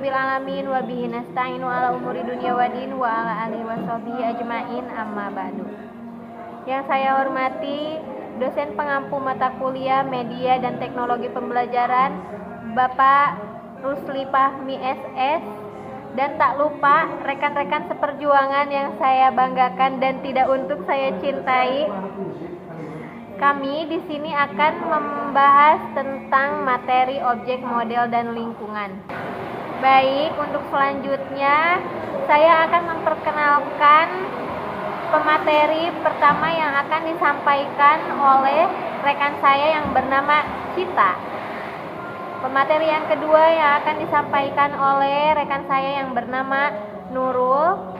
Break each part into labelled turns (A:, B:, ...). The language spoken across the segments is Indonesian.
A: rabbil alamin wa bihi nasta'inu ala umuri dunya wa din wa ala alihi washabihi ajmain amma ba'du. Yang saya hormati dosen pengampu mata kuliah Media dan Teknologi Pembelajaran Bapak Rusli Fahmi SS, dan tak lupa rekan-rekan seperjuangan yang saya banggakan dan tidak untuk saya cintai. Kami di sini akan membahas tentang materi objek, model, dan lingkungan. Baik, untuk selanjutnya saya akan memperkenalkan pemateri pertama yang akan disampaikan oleh rekan saya yang bernama Cita. Pemateri yang kedua yang akan disampaikan oleh rekan saya yang bernama Nurul.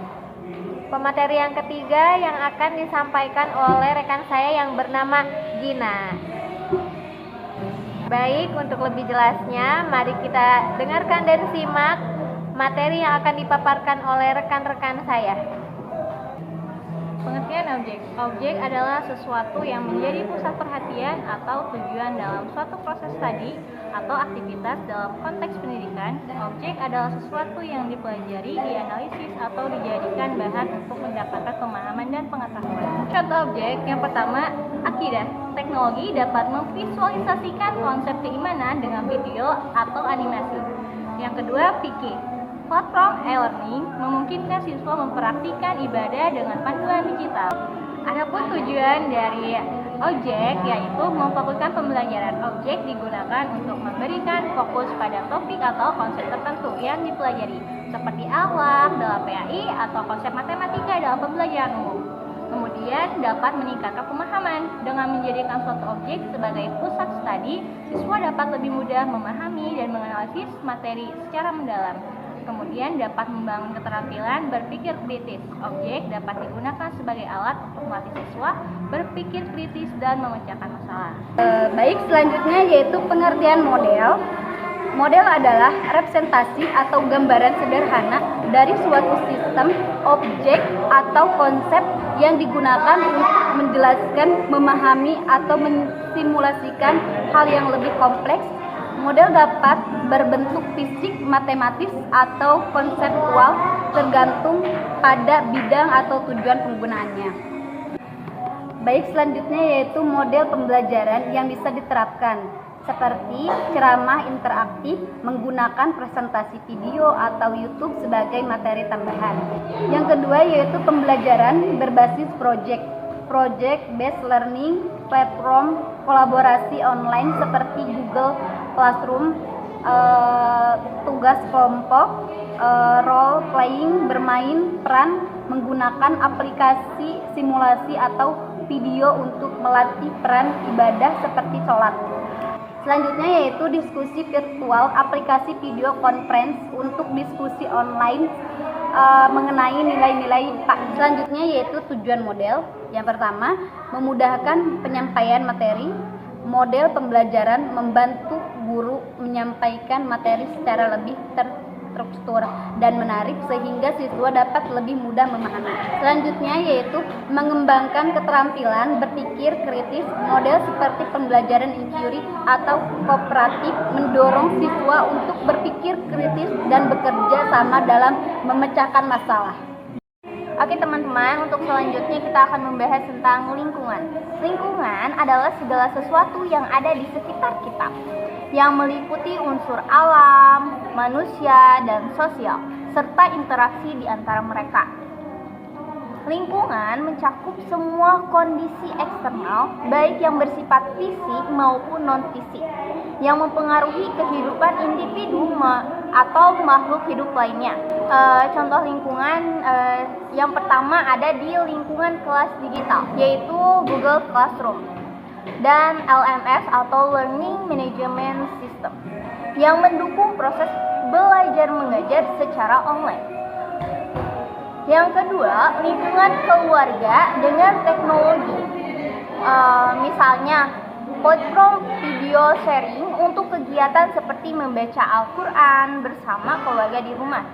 A: Pemateri yang ketiga yang akan disampaikan oleh rekan saya yang bernama Gina. Baik, untuk lebih jelasnya, mari kita dengarkan dan simak materi yang akan dipaparkan oleh rekan-rekan saya.
B: Pengertian objek. Objek adalah sesuatu yang menjadi pusat perhatian atau tujuan dalam suatu proses studi atau aktivitas dalam konteks pendidikan. Objek adalah sesuatu yang dipelajari, dianalisis, atau dijadikan bahan untuk mendapatkan pemahaman dan pengetahuan. Contoh objek yang pertama, akidah. Teknologi dapat memvisualisasikan konsep keimanan dengan video atau animasi. Yang kedua, fikih. Platform e-learning memungkinkan siswa mempraktikkan ibadah dengan panduan digital. Adapun tujuan dari objek yaitu memfokuskan pembelajaran. Objek digunakan untuk memberikan fokus pada topik atau konsep tertentu yang dipelajari, seperti akhlak dalam PAI atau konsep matematika dalam pembelajaran umum. Kemudian dapat meningkatkan pemahaman. Dengan menjadikan suatu objek sebagai pusat studi, siswa dapat lebih mudah memahami dan menganalisis materi secara mendalam. Kemudian dapat membangun keterampilan berpikir kritis. Objek dapat digunakan sebagai alat untuk melatih siswa berpikir kritis dan memecahkan masalah.
C: Baik, selanjutnya yaitu pengertian model. Model adalah representasi atau gambaran sederhana dari suatu sistem, objek, atau konsep yang digunakan untuk menjelaskan, memahami, atau mensimulasikan hal yang lebih kompleks. Model dapat berbentuk fisik, matematis, atau konseptual tergantung pada bidang atau tujuan penggunaannya. Baik, selanjutnya yaitu model pembelajaran yang bisa diterapkan, seperti ceramah interaktif menggunakan presentasi video atau YouTube sebagai materi tambahan. Yang kedua yaitu pembelajaran berbasis project-based learning, platform kolaborasi online seperti Google Classroom, tugas kelompok, role playing, bermain peran menggunakan aplikasi simulasi atau video untuk melatih peran ibadah seperti sholat. Selanjutnya yaitu diskusi virtual, aplikasi video conference untuk diskusi online mengenai nilai-nilai IPA. Selanjutnya yaitu tujuan model. Yang pertama, memudahkan penyampaian materi. Model pembelajaran membantu guru menyampaikan materi secara lebih terstruktur dan menarik sehingga siswa dapat lebih mudah memahami. Selanjutnya yaitu mengembangkan keterampilan berpikir kritis. Model seperti pembelajaran inquiry atau kooperatif mendorong siswa untuk berpikir kritis dan bekerja sama dalam memecahkan masalah.
A: Oke teman-teman, untuk selanjutnya kita akan membahas tentang lingkungan. Lingkungan adalah segala sesuatu yang ada di sekitar kita, yang meliputi unsur alam, manusia, dan sosial, serta interaksi di antara mereka. Lingkungan mencakup semua kondisi eksternal, baik yang bersifat fisik maupun non-fisik, yang mempengaruhi kehidupan individu atau makhluk hidup lainnya. Contoh lingkungan yang pertama ada di lingkungan kelas digital, yaitu Google Classroom dan LMS atau Learning Management System, yang mendukung proses belajar mengajar secara online. Yang kedua, lingkungan keluarga dengan teknologi, misalnya platform video sharing untuk kegiatan seperti membaca Al-Quran bersama keluarga di rumah.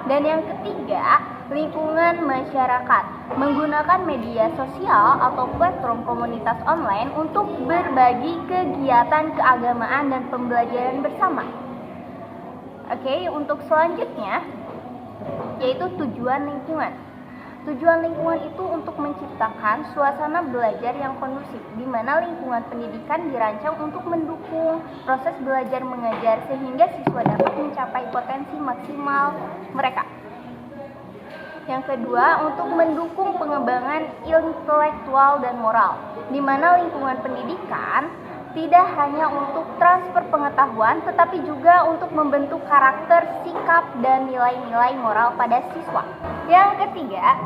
A: Dan yang ketiga, lingkungan masyarakat, menggunakan media sosial atau platform komunitas online untuk berbagi kegiatan keagamaan dan pembelajaran bersama.
C: Oke, untuk selanjutnya yaitu tujuan lingkungan. Tujuan lingkungan itu untuk menciptakan suasana belajar yang kondusif, di mana lingkungan pendidikan dirancang untuk mendukung proses belajar mengajar sehingga siswa dapat mencapai potensi maksimal mereka. Yang kedua, untuk mendukung pengembangan intelektual dan moral, di mana lingkungan pendidikan tidak hanya untuk transfer pengetahuan, tetapi juga untuk membentuk karakter, sikap, dan nilai-nilai moral pada siswa. Yang ketiga,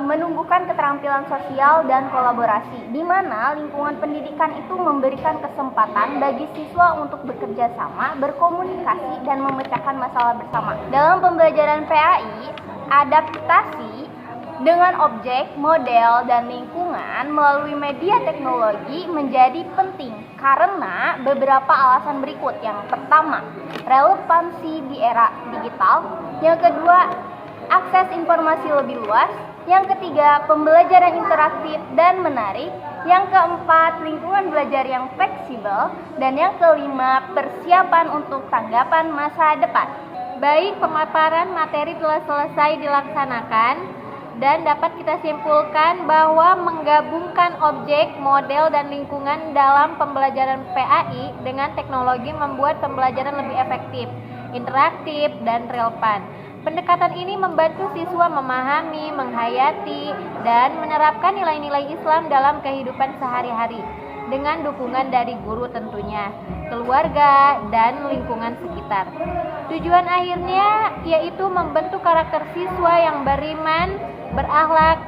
C: menumbuhkan keterampilan sosial dan kolaborasi, di mana lingkungan pendidikan itu memberikan kesempatan bagi siswa untuk bekerja sama, berkomunikasi, dan memecahkan masalah bersama. Dalam pembelajaran PAI, adaptasi dengan objek, model, dan lingkungan melalui media teknologi menjadi penting karena beberapa alasan berikut. Yang pertama, relevansi di era digital. Yang kedua, akses informasi lebih luas. Yang ketiga, pembelajaran interaktif dan menarik. Yang keempat, lingkungan belajar yang fleksibel. Dan yang kelima, persiapan untuk tanggapan masa depan.
A: Baik, pemaparan materi telah selesai dilaksanakan dan dapat kita simpulkan bahwa menggabungkan objek, model, dan lingkungan dalam pembelajaran PAI dengan teknologi membuat pembelajaran lebih efektif, interaktif, dan relevan. Pendekatan ini membantu siswa memahami, menghayati, dan menerapkan nilai-nilai Islam dalam kehidupan sehari-hari dengan dukungan dari guru tentunya, keluarga, dan lingkungan sekitar. Tujuan akhirnya yaitu membentuk karakter siswa yang beriman, berakhlak,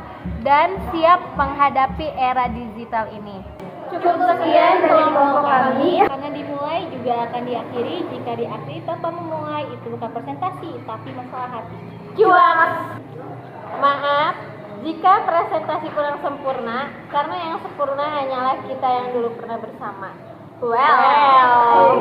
A: dan siap menghadapi era digital ini.
C: Cukup sekian dari kelompok kami.
B: Karena dimulai juga akan diakhiri. Jika diakhiri tanpa memulai, itu bukan presentasi, tapi masalah hati.
C: Juang.
A: Maaf jika presentasi kurang sempurna, karena yang sempurna hanyalah kita yang dulu pernah bersama.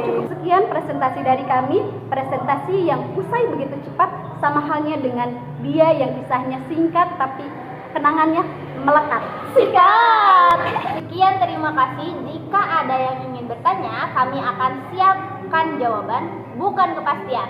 C: Cukup sekian presentasi dari kami. Presentasi yang usai begitu cepat, sama halnya dengan dia yang kisahnya singkat tapi kenangannya melekat.
A: Sikat. Sekian, terima kasih. Jika ada yang ingin bertanya, kami akan siapkan jawaban, bukan kepastian.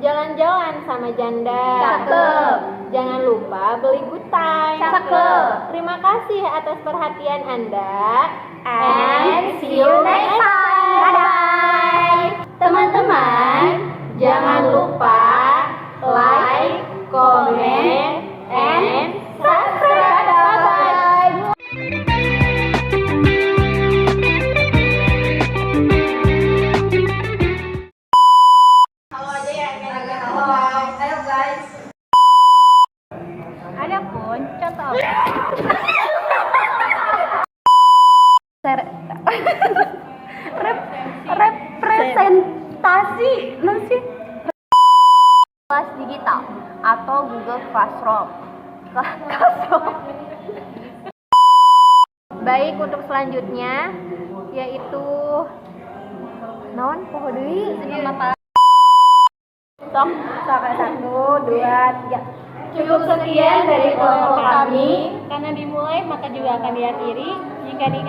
A: Jalan-jalan sama janda.
C: Cakep.
A: Jangan lupa beli good time.
C: Cakep.
A: Terima kasih atas perhatian Anda.
C: And see you next time. Bye-bye. Teman-teman,
A: Jangan lupa like, comment, and subscribe. Bye-bye.
B: Adapun contoh
C: representasi kelas digital atau Google Classroom.
A: Baik, untuk selanjutnya yaitu non poho deui.
C: Sok, 1, 2, 3.
A: Cukup sekian dari kelompok kami.
B: karena dimulai maka juga akan diakhiri. Jika di